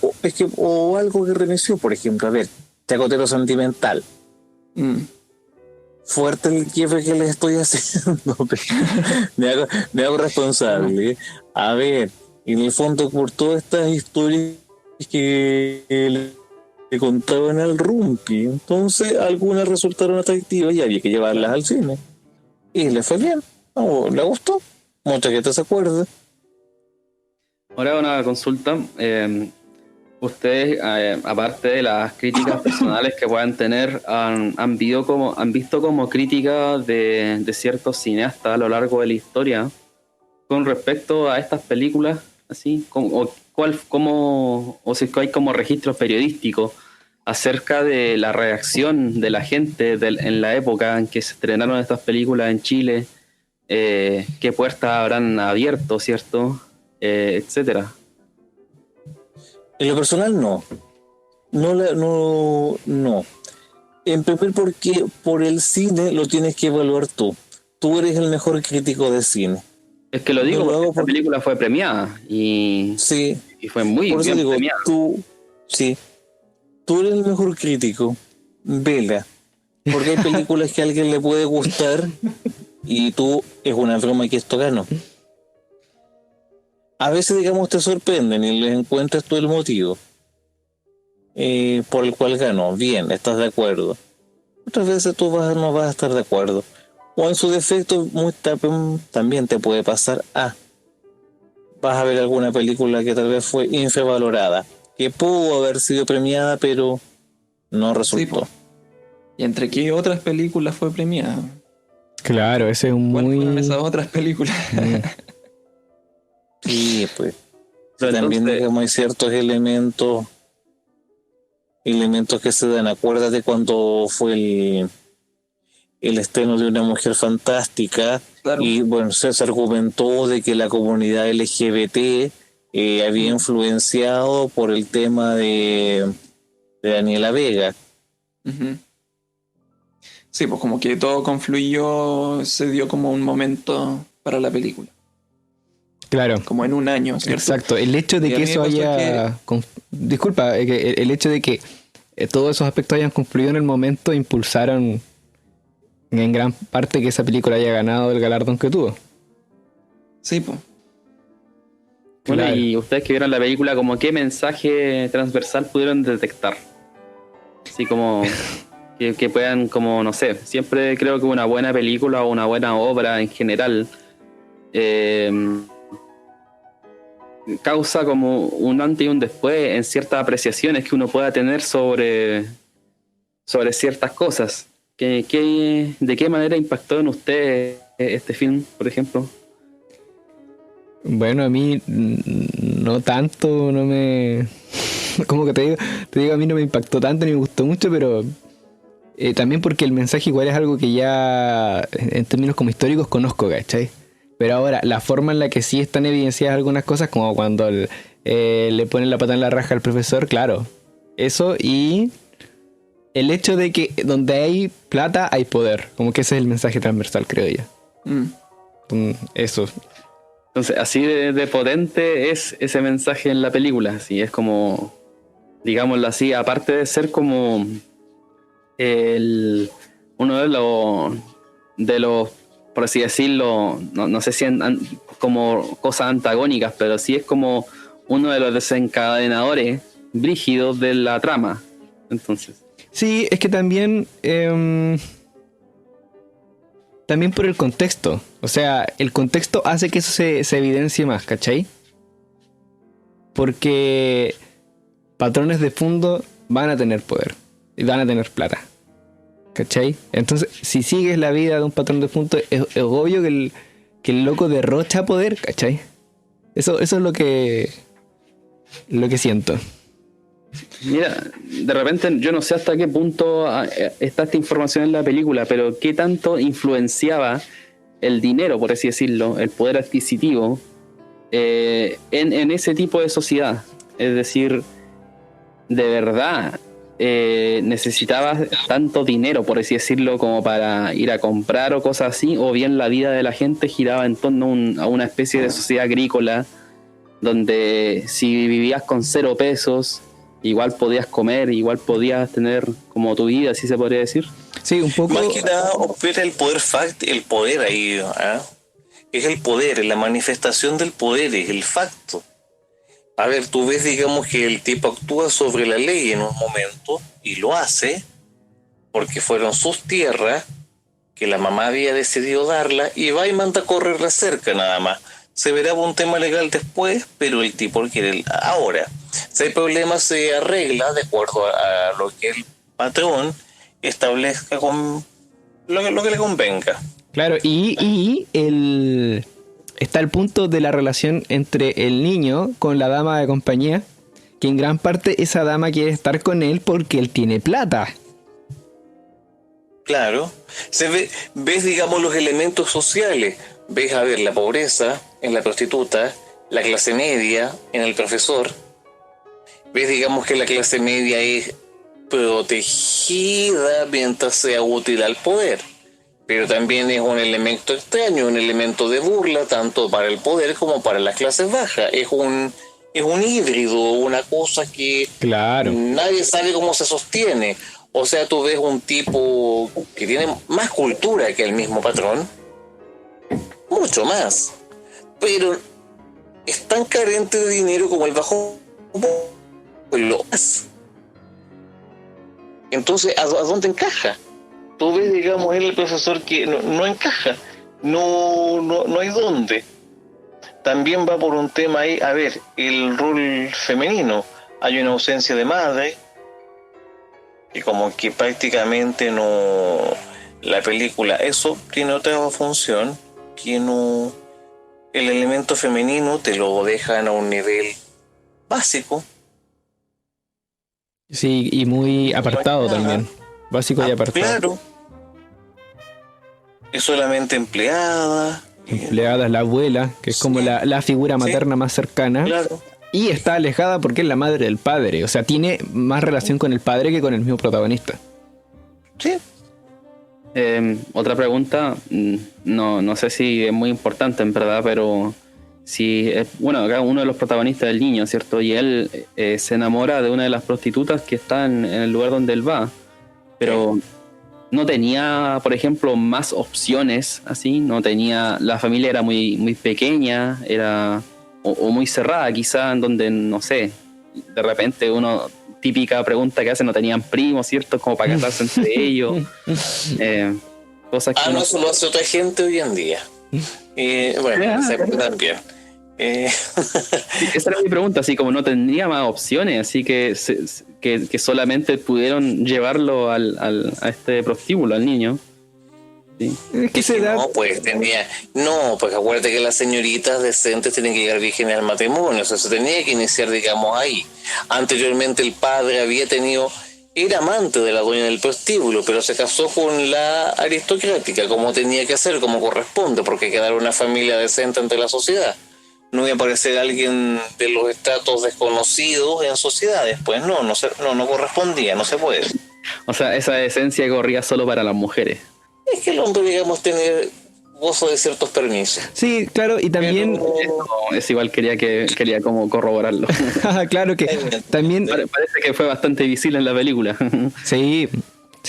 o algo que remeció, por ejemplo, a ver, Chacotero Sentimental. Fuerte el quiebre que les estoy haciendo. me hago responsable. A ver, en el fondo, por todas estas historias que le contaban al Rumpi, entonces algunas resultaron atractivas y había que llevarlas al cine. Y le fue bien, le gustó. Mucha gente se acuerda. Ahora una consulta. Ustedes, aparte de las críticas personales que puedan tener, han visto como críticas de ciertos cineastas a lo largo de la historia, con respecto a estas películas, así, o si hay como registros periodísticos acerca de la reacción de la gente en la época en que se estrenaron estas películas en Chile, qué puertas habrán abierto, ¿cierto? Etcétera. En lo personal, no. No. En primer, porque por el cine lo tienes que evaluar tú. Tú eres el mejor crítico de cine. Es que lo digo Yo lo porque hago esta película fue premiada y Sí, fue muy por eso bien digo, premiada. tú eres el mejor crítico. Vela. Porque hay películas que a alguien le puede gustar y tú, es una broma que esto ganó. A veces, digamos, te sorprenden y les encuentras tú el motivo por el cual ganó. Bien, estás de acuerdo. Otras veces tú no vas a estar de acuerdo. O en su defecto, también te puede pasar vas a ver alguna película que tal vez fue infravalorada, que pudo haber sido premiada, pero no resultó. ¿Y entre qué otras películas fue premiada? Claro, ese es un ¿Cuáles fueron muy... esas otras películas? Sí, pues. Pero También, entonces, digamos, hay ciertos elementos que se dan. Acuérdate cuando fue el estreno de Una Mujer Fantástica, Claro. y bueno, se argumentó de que la comunidad LGBT había influenciado por el tema de Daniela Vega. Ujú. Sí, pues como que todo confluyó, se dio como un momento para la película, Claro, como en un año, ¿cierto? exacto. El hecho de Y a que mí me eso pasó haya... Disculpa, que el hecho de que todos esos aspectos hayan confluido en el momento impulsaron en gran parte que esa película haya ganado el galardón que tuvo. Sí, pues. bueno, Claro. y ustedes que vieron la película, como qué mensaje transversal pudieron detectar. Así como que puedan, como no sé, siempre creo que una buena película o una buena obra en general causa como un antes y un después en ciertas apreciaciones que uno pueda tener sobre ciertas cosas. ¿De qué manera impactó en usted este film, por ejemplo? Bueno, a mí no tanto, no me... Como que te digo, a mí no me impactó tanto ni me gustó mucho, pero también porque el mensaje igual es algo que ya en términos como históricos conozco, ¿cachai? Pero ahora, la forma en la que sí están evidenciadas algunas cosas, como cuando le ponen la pata en la raja al profesor, claro. Eso, y el hecho de que donde hay plata hay poder. Como que ese es el mensaje transversal, creo yo. Eso. Entonces, así de potente es ese mensaje en la película. Así es como, digámoslo así, aparte de ser como uno de los, por así decirlo, no sé si como cosas antagónicas, pero sí es como uno de los desencadenadores brígidos de la trama. Entonces, Sí, es que también por el contexto. O sea, el contexto hace que eso se evidencie más, ¿cachai? Porque patrones de fondo van a tener poder y van a tener plata, ¿cachai? Entonces, si sigues la vida de un patrón de fondo, es obvio que el loco derrocha poder, ¿cachai? Eso es lo que siento. mira, de repente yo no sé hasta qué punto está esta información en la película, pero qué tanto influenciaba el dinero, por así decirlo, el poder adquisitivo en ese tipo de sociedad. Es decir, de verdad necesitabas tanto dinero, por así decirlo, como para ir a comprar o cosas así, o bien la vida de la gente giraba en torno a una especie de sociedad agrícola donde si vivías con 0 pesos igual podías comer, igual podías tener como tu vida, así se podría decir. Sí, un poco. Más que nada opera el poder ahí, ¿ah? Es el poder, la manifestación del poder, es el facto. A ver, tú ves, digamos, que el tipo actúa sobre la ley en un momento y lo hace porque fueron sus tierras que la mamá había decidido darla y va y manda a correr la cerca nada más. Se verá un tema legal después, pero el tipo quiere ahora. Si hay problemas, se arregla de acuerdo a lo que el patrón establezca con lo que le convenga. Claro, y el está el punto de la relación entre el niño con la dama de compañía, que en gran parte esa dama quiere estar con él porque él tiene plata. Claro. Ves, digamos, los elementos sociales. Ves, a ver, la pobreza en la prostituta, la clase media en el profesor. Ves, digamos, que la clase media es protegida mientras sea útil al poder. Pero también es un elemento extraño, un elemento de burla, tanto para el poder como para las clases bajas. Es un híbrido, una cosa que Claro. nadie sabe cómo se sostiene. O sea, tú ves un tipo que tiene más cultura que el mismo patrón, mucho más, pero es tan carente de dinero como el bajo lo es. Entonces, ¿a dónde encaja? Tú ves, digamos, el profesor que no encaja, no hay dónde. También va por un tema ahí, a ver, el rol femenino. Hay una ausencia de madre, y como que prácticamente no, la película, eso tiene otra función, que no, el elemento femenino te lo dejan a un nivel básico. Sí, y muy apartado también. Básico y apartado. Claro. Es solamente empleada. Empleada es la abuela, que es como Sí. la figura materna más cercana. Claro. Y está alejada porque es la madre del padre. O sea, tiene más relación con el padre que con el mismo protagonista. Sí. Otra pregunta, no sé si es muy importante en verdad, pero si bueno, acá uno de los protagonistas es el niño, ¿cierto? Y él se enamora de una de las prostitutas que está en el lugar donde él va, pero no tenía, por ejemplo, más opciones, así, no tenía, la familia era muy pequeña, era o muy cerrada quizá, en donde, no sé, de repente uno, típica pregunta que hace, no tenían primos, ¿cierto? Como para casarse entre ellos. Cosas que No, eso lo hace otra gente hoy en día. Bueno, se también. Sí, esa era mi pregunta, así como no tendría más opciones, así que que solamente pudieron llevarlo a este prostíbulo, al niño. Sí. Es que se da. No, pues tenía. No, pues acuérdate que las señoritas decentes tienen que llegar vírgenes al matrimonio. O sea, se tenía que iniciar, digamos, ahí. Anteriormente el padre había tenido. Era amante de la dueña del prostíbulo, pero se casó con la aristocrática, como tenía que hacer, como corresponde, porque hay que dar una familia decente ante la sociedad. No iba a aparecer alguien de los estratos desconocidos en sociedades. Pues no correspondía, no se puede. O sea, esa esencia corría solo para las mujeres. Es que el hombre, digamos, tener gozo de ciertos permisos. Sí, claro, y también. No, es igual, quería como corroborarlo. Claro que también. Parece que fue bastante visible en la película. Sí,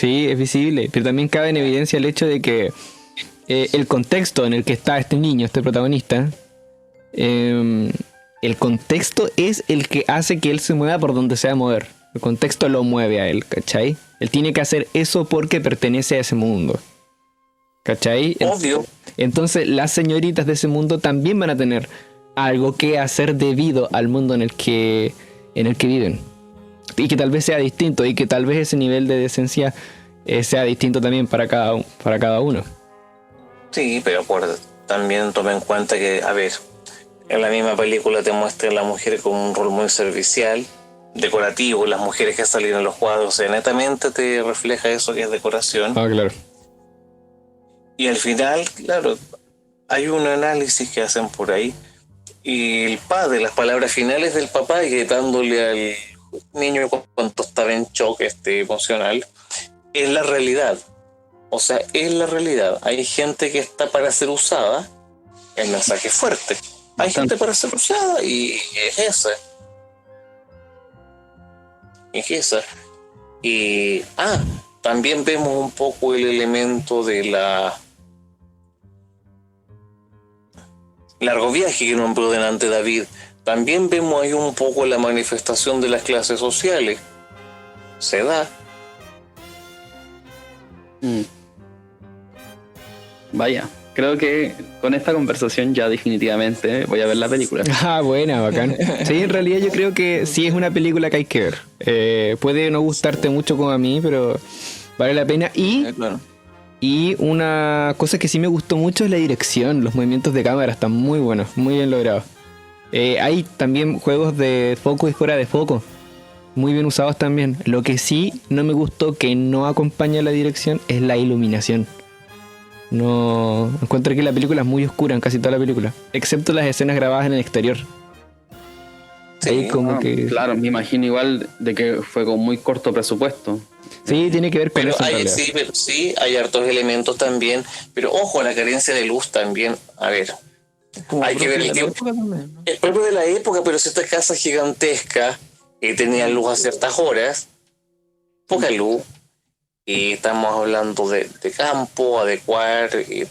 es visible. Pero también cabe en evidencia el hecho de que el contexto en el que está este niño, este protagonista, el contexto es el que hace que él se mueva por donde sea mover. El contexto lo mueve a él, ¿cachai? Él tiene que hacer eso porque pertenece a ese mundo. ¿Cachai? Obvio. Entonces las señoritas de ese mundo también van a tener algo que hacer debido al mundo en el que viven. Y que tal vez sea distinto, y que tal vez ese nivel de decencia sea distinto también para cada uno. Sí, pero acuérdate, también toma en cuenta que, a ver, en la misma película te muestra a la mujer con un rol muy servicial, decorativo, las mujeres que salen en los cuadros, o sea, netamente te refleja eso que es decoración. Ah, claro. Y al final, claro, hay un análisis que hacen por ahí, y el padre, las palabras finales del papá gritándole al niño cuando estaba en shock emocional, es la realidad. O sea, es la realidad. Hay gente que está para ser usada, el mensaje es fuerte. Hay gente para ser usada y es esa. Es esa. Y también vemos un poco el elemento de la largo viaje que nombró delante David. También vemos ahí un poco la manifestación de las clases sociales. Se da. Vaya, creo que con esta conversación ya definitivamente voy a ver la película. Buena, bacán. Sí, en realidad yo creo que sí es una película que hay que ver. Puede no gustarte mucho como a mí, pero vale la pena. Claro. Y una cosa que sí me gustó mucho es la dirección. Los movimientos de cámara están muy buenos, muy bien logrados. Hay también juegos de foco y fuera de foco, muy bien usados también. Lo que sí no me gustó, que no acompaña la dirección, es la iluminación. No encuentro que la película es muy oscura en casi toda la película, excepto las escenas grabadas en el exterior. Sí, Ahí como que... Claro, me imagino igual de que fue con muy corto presupuesto. Sí, tiene que ver con Pero eso en hay, realidad. sí, pero sí, hay hartos elementos también. Pero ojo, la carencia de luz también. A ver, Como hay que ver propio el de la tiempo. época también, ¿no? Es propio de la época, pero si esta casa gigantesca tenían luz a ciertas horas, poca luz. Y estamos hablando de campo, adecuar.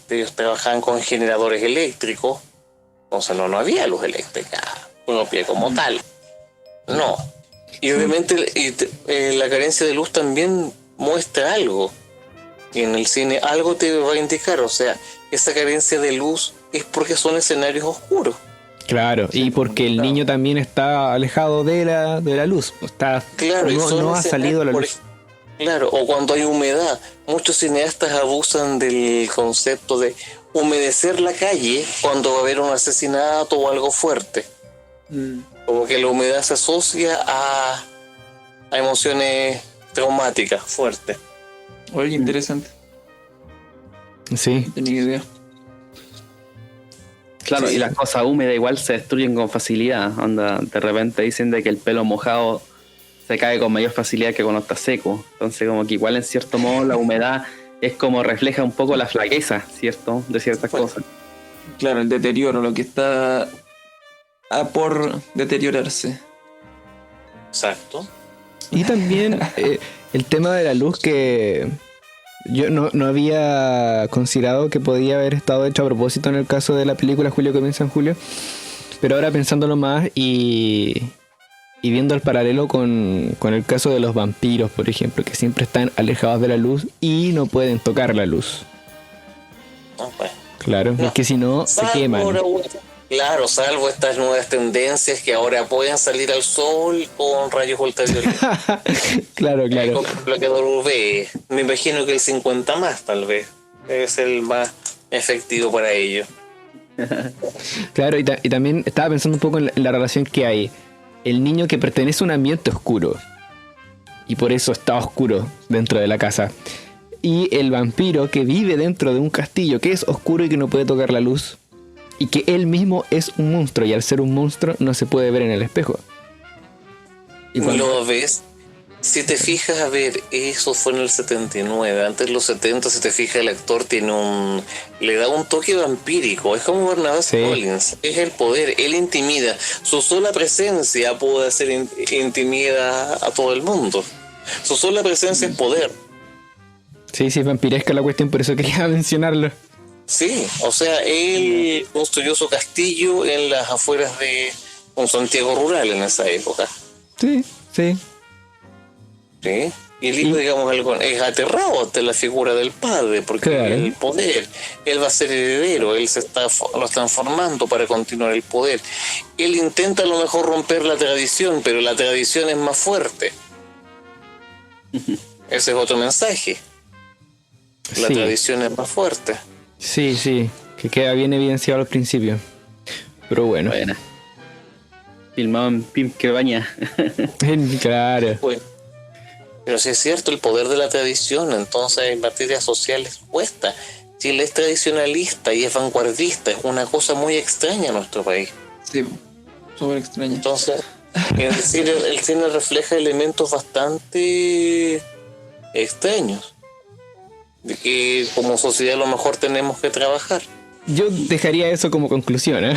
Ellos trabajaban con generadores eléctricos. Entonces no había luz eléctrica propia como tal. No. Y obviamente la carencia de luz también muestra algo. Y en el cine algo te va a indicar. O sea, esa carencia de luz es porque son escenarios oscuros. Claro, y porque el niño también está alejado de la luz. Está, Claro, y son no ha escenarios, salido a la luz. Claro, o cuando hay humedad. Muchos cineastas abusan del concepto de humedecer la calle cuando va a haber un asesinato o algo fuerte. Como que la humedad se asocia a emociones traumáticas fuertes. Oye, interesante. Sí, No tenía idea. Claro, Sí. y las cosas húmedas igual se destruyen con facilidad. Onda, de repente dicen de que el pelo mojado se cae con mayor facilidad que cuando está seco. Entonces como que igual en cierto modo la humedad es como refleja un poco la flaqueza, ¿cierto? De ciertas Bueno. cosas. Claro, el deterioro, lo que está a por deteriorarse. Exacto. y también el tema de la luz, que yo no había considerado que podía haber estado hecho a propósito en el caso de la película Julio comienza en julio, pero ahora pensándolo más y viendo el paralelo con el caso de los vampiros, por ejemplo, que siempre están alejados de la luz y no pueden tocar la luz. No, pues. Claro, No. porque si no se Salvo queman. ahora, claro, salvo estas nuevas tendencias que ahora pueden salir al sol con rayos ultravioleta. Claro, claro. Con bloqueador UV. Me imagino que el 50 más, tal vez. Es el más efectivo para ello. Claro, y también estaba pensando un poco en la relación que hay. El niño que pertenece a un ambiente oscuro y por eso está oscuro dentro de la casa. Y el vampiro que vive dentro de un castillo que es oscuro y que no puede tocar la luz. Y que él mismo es un monstruo y al ser un monstruo no se puede ver en el espejo. Y cuando- ¿Lo ves? Si te fijas, a ver, eso fue en el 79. Antes de los 70, si te fijas, el actor le da un toque vampírico. Es como Barnabas Sí. Collins. Es el poder. Él intimida. Su sola presencia puede hacer intimida a todo el mundo. Su sola presencia es poder. Sí, es vampiresca la cuestión, por eso quería mencionarlo. Sí, o sea, él construyó su castillo en las afueras de un Santiago rural en esa época. Sí, sí. ¿Sí? Y el hijo, digamos, es aterrado ante la figura del padre, porque Claro. el poder, él va a ser heredero, él lo están formando para continuar el poder. Él intenta a lo mejor romper la tradición, pero la tradición es más fuerte. Ese es otro mensaje. La Sí. tradición es más fuerte. Sí, sí, que queda bien evidenciado al principio. Pero bueno, Buena. Filmado en Pimp que baña. claro. Bueno, pero sí es cierto, el poder de la tradición, entonces en materia social cuesta. Chile es tradicionalista y es vanguardista, es una cosa muy extraña en nuestro país. Sí, súper extraño. Entonces, el cine refleja elementos bastante extraños, de que como sociedad a lo mejor tenemos que trabajar. Yo dejaría eso como conclusión, ¿eh?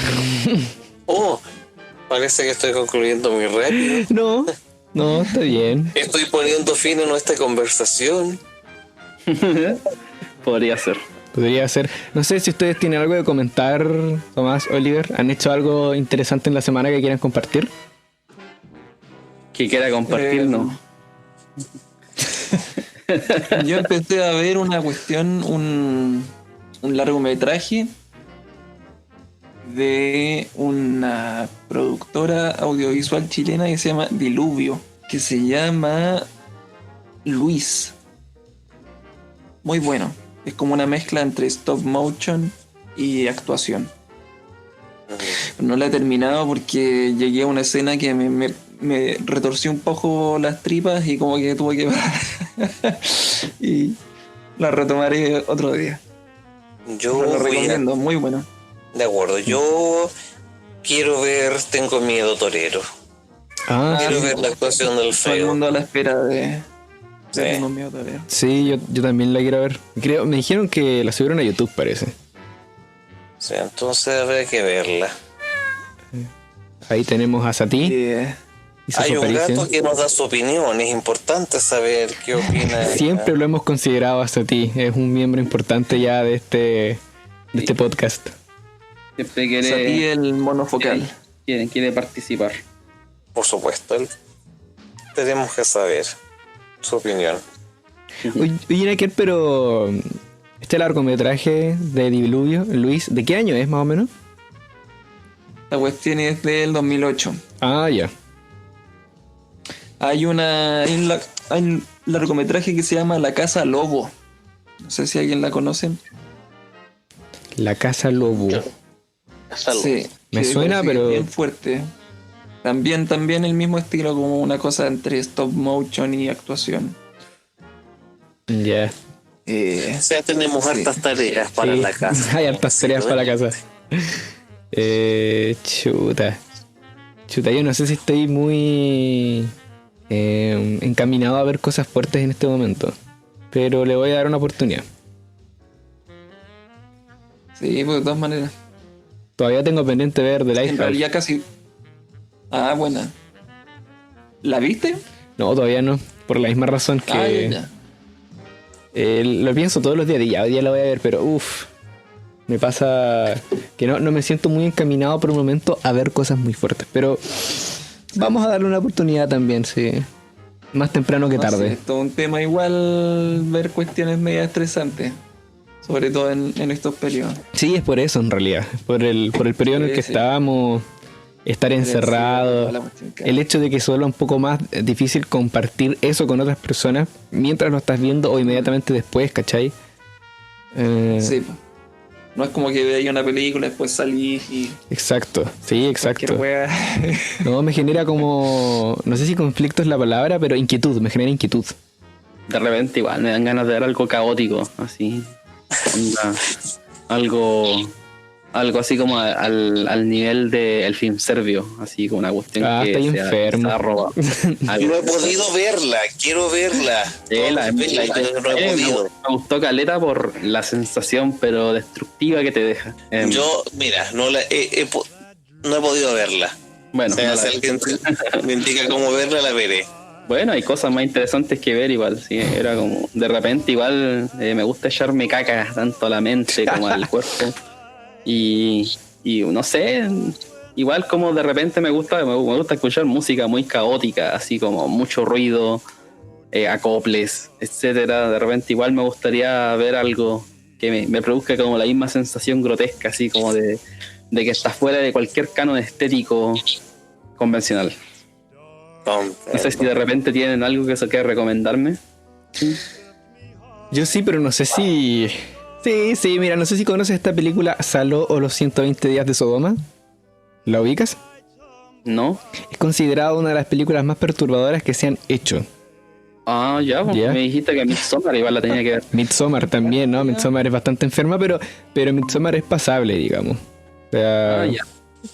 Oh, parece que estoy concluyendo muy rápido. No, está bien. Estoy poniendo fin a nuestra conversación. Podría ser. Podría ser. No sé si ustedes tienen algo de comentar, Tomás, Oliver. ¿Han hecho algo interesante en la semana que quieran compartir? Que quiera compartirnos. Yo empecé a ver una cuestión, un largometraje de una productora audiovisual chilena que se llama Diluvio, que se llama Luis. Muy bueno. Es como una mezcla entre stop motion y actuación. No la he terminado porque llegué a una escena que me retorció un poco las tripas y como que tuve que parar. Y la retomaré otro día. Yo Lo voy a- recomiendo, muy bueno. De acuerdo, yo quiero ver Tengo Miedo Torero. Ah, Quiero sí. ver la actuación del Todo el feo. mundo a la espera de Sí. Tengo Miedo Torero. Sí, yo también la quiero ver. Me dijeron que la subieron a YouTube, parece. Sí, entonces habrá que verla. Ahí tenemos a Sati. Hizo Hay su un aparición. gato que nos da su opinión, es importante saber qué opina. Siempre lo hemos considerado a Sati. Es un miembro importante ya de este podcast. Siempre Y quiere, el monofocal. quiere participar. Por supuesto, tenemos que saber su opinión. Oye, Naker, pero este largometraje de Diluvio, Luis, ¿de qué año es más o menos? La cuestión es del 2008. Ah, ya. Hay un largometraje que se llama La Casa Lobo. No sé si alguien la conocen. La Casa Lobo. Salud. Sí. Me que suena, parece que es pero- bien fuerte. También el mismo estilo, como una cosa entre stop motion y actuación. Ya. O sea, tenemos Sí. hartas tareas para Sí, la casa. hay hartas tareas para la casa. Chuta. Chuta, yo no sé si estoy muy encaminado a ver cosas fuertes en este momento. Pero le voy a dar una oportunidad. Sí, pues de todas maneras. Todavía tengo pendiente ver The En Lighthouse. realidad casi. Ah, buena. ¿La viste? No, todavía no. Por la misma razón que Ah, ya. lo pienso todos los días. Y ya, hoy día la voy a ver, pero uff. Me pasa que no me siento muy encaminado por un momento a ver cosas muy fuertes. Pero vamos a darle una oportunidad también, sí. Más temprano que No sé, tarde. es todo un tema igual ver cuestiones media estresantes. Sobre todo en estos periodos. Sí, es por eso en realidad. Por el periodo en el que Sí. estábamos, estar encerrados. La cuestión que- El hecho de que solo un poco más difícil compartir eso con otras personas mientras lo estás viendo o inmediatamente después, ¿cachai? Sí, po. No es como que veáis una película, después salís y Exacto, sí, exacto. cualquier wea. No, me genera como, no sé si conflicto es la palabra, pero inquietud, me genera inquietud. De repente igual me dan ganas de ver algo caótico, así. Onda, algo así como al nivel del film serbio, así como una cuestión Ah, que está ahí sea enfermo. bizarro. No he podido verla, quiero verla. Vela, No he podido. me gustó caleta por la sensación pero destructiva que te deja. Yo, mira, no he podido verla. Bueno, O sea, no si la- alguien me indica cómo verla, la veré. bueno, hay cosas más interesantes que ver igual, sí, era como, de repente igual me gusta echarme caca tanto a la mente como al cuerpo y no sé, igual como de repente me gusta escuchar música muy caótica, así como mucho ruido, acoples, etcétera, de repente igual me gustaría ver algo que me produzca como la misma sensación grotesca, así como de que está fuera de cualquier canon estético convencional. No sé si de repente tienen algo que se quiera recomendarme. Yo sí, pero no sé si... Sí, mira, no sé si conoces esta película Saló o los 120 días de Sodoma. ¿La ubicas? ¿No? Es considerada una de las películas más perturbadoras que se han hecho. Ah, ya, pues, Ya. me dijiste que Midsommar igual la tenía que ver. Midsommar también, ¿no? Midsommar es bastante enferma, pero Midsommar es pasable, digamos. O sea, Ah, ya.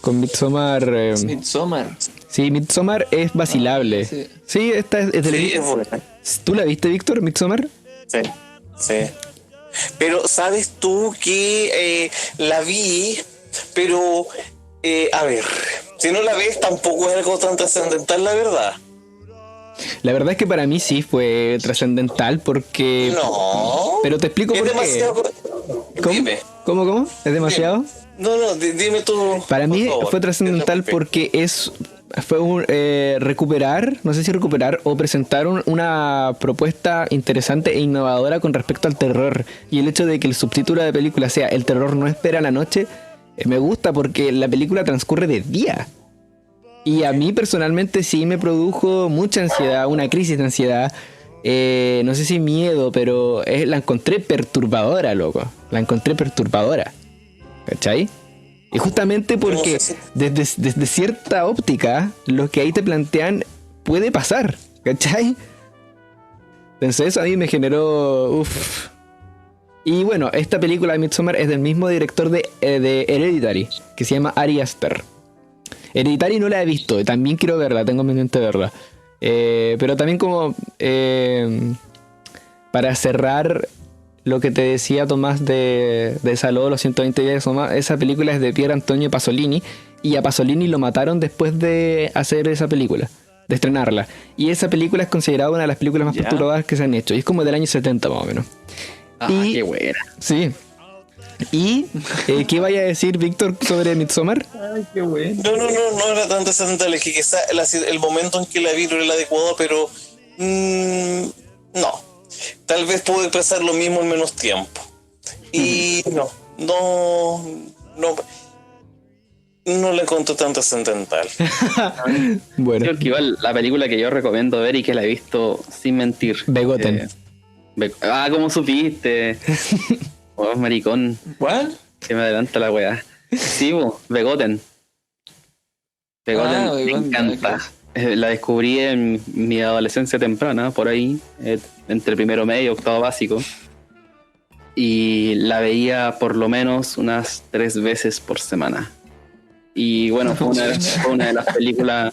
con Midsommar... Midsommar. sí, Midsommar es vacilable. Sí. Sí, esta es de Sí, es buena. ¿Tú la viste, Víctor, Midsommar? Sí, sí. Pero sabes tú que la vi, pero a ver, si no la ves tampoco es algo tan trascendental, la verdad. La verdad es que para mí sí fue trascendental porque... No. Pero te explico Es por qué. demasiado. ¿Cómo? Dime. ¿Cómo? ¿Es demasiado? No, dime tú. Para por mí favor. fue trascendental porque fue un recuperar, no sé si recuperar o presentar una propuesta interesante e innovadora con respecto al terror. Y el hecho de que el subtítulo de película sea El terror no espera la noche, me gusta porque la película transcurre de día. Y a mí personalmente sí me produjo mucha ansiedad, una crisis de ansiedad. no sé si miedo, pero la encontré perturbadora, loco. La encontré perturbadora. ¿Cachai? Y justamente porque desde cierta óptica, lo que ahí te plantean puede pasar. ¿Cachai? Entonces eso a mí me generó... Uff. Y bueno, esta película de Midsommar es del mismo director de Hereditary, que se llama Ari Aster. Hereditary no la he visto, y también quiero verla, tengo pendiente de verla. Pero también como para cerrar lo que te decía Tomás de Saló, los 120 días de Soma, esa película es de Pier Antonio Pasolini, y a Pasolini lo mataron después de hacer esa película, de estrenarla. Y esa película es considerada una de las películas más perturbadoras que se han hecho, y es como del año 70 más o menos. Qué buena. Sí. ¿Y qué vaya a decir Víctor sobre Midsommar? Ay, qué bueno. No era tan trascendental, es que quizá el momento en que la vi no era el adecuado, pero no. Tal vez pude expresar lo mismo en menos tiempo. Y no la encontré tan trascendental. Bueno. Creo que igual la película que yo recomiendo ver y que la he visto sin mentir. Begoten. ¿Cómo supiste? Oh, maricón. ¿Cuál? Que me adelanta la weá. Sí, Begoten. Begoten me encanta. La descubrí en mi adolescencia temprana, por ahí, entre primero medio y octavo básico. Y la veía por lo menos unas 3 veces por semana. Y bueno, fue una de las películas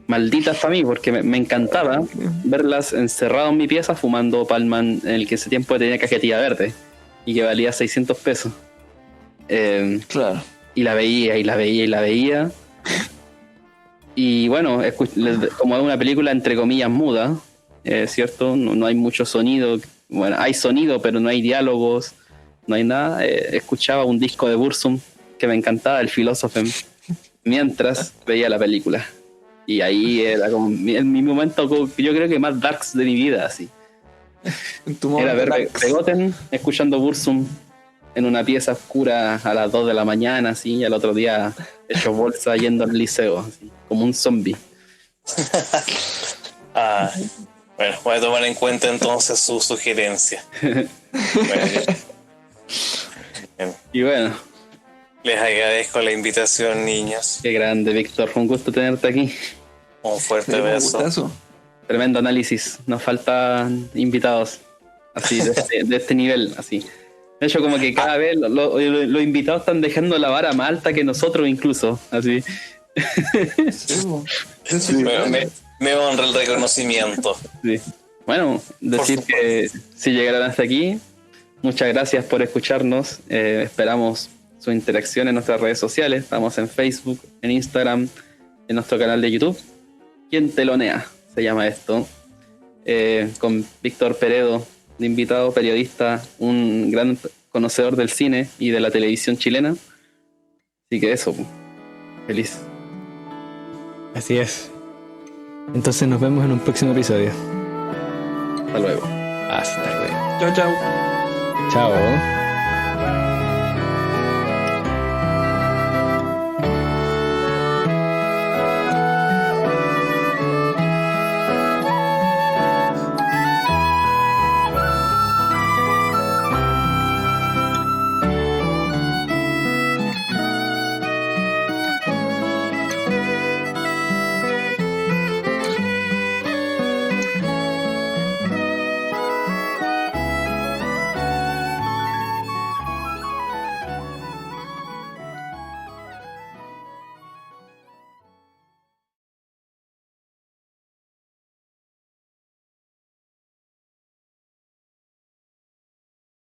malditas para mí, porque me encantaba verlas encerrado en mi pieza fumando Palman, en el que ese tiempo tenía cajetilla verde y que valía 600 pesos. Claro. Y la veía, y la veía, y la veía. Y bueno, como es una película entre comillas muda, ¿cierto? No hay mucho sonido. Bueno, hay sonido, pero no hay diálogos, no hay nada. Escuchaba un disco de Burzum que me encantaba, el Philosophem, mientras veía la película. Y ahí era como en mi momento, yo creo que más darks de mi vida, así. Era ver Begoten escuchando Burzum en una pieza oscura a las 2 de la mañana, así, y al otro día hecho bolsa yendo al liceo, así, como un zombie. Bueno, voy a tomar en cuenta entonces su sugerencia. Y bueno, les agradezco la invitación, niños. qué grande, Víctor, un gusto tenerte aquí. Un fuerte Un beso. gustazo. Tremendo análisis, nos faltan invitados así de este nivel, así. De hecho, como que cada vez los invitados están dejando la vara más alta que nosotros incluso, así. Me honra el reconocimiento. Sí. Bueno, decir que si llegaron hasta aquí, muchas gracias por escucharnos. Esperamos su interacción en nuestras redes sociales. Estamos en Facebook, en Instagram, en nuestro canal de YouTube. ¿Quién telonea? Se llama esto. Con Víctor Peredo, de invitado, periodista, un gran conocedor del cine y de la televisión chilena. Así que eso, feliz. Así es. Entonces nos vemos en un próximo episodio. Hasta luego. Hasta luego. Chao, chao. Chao.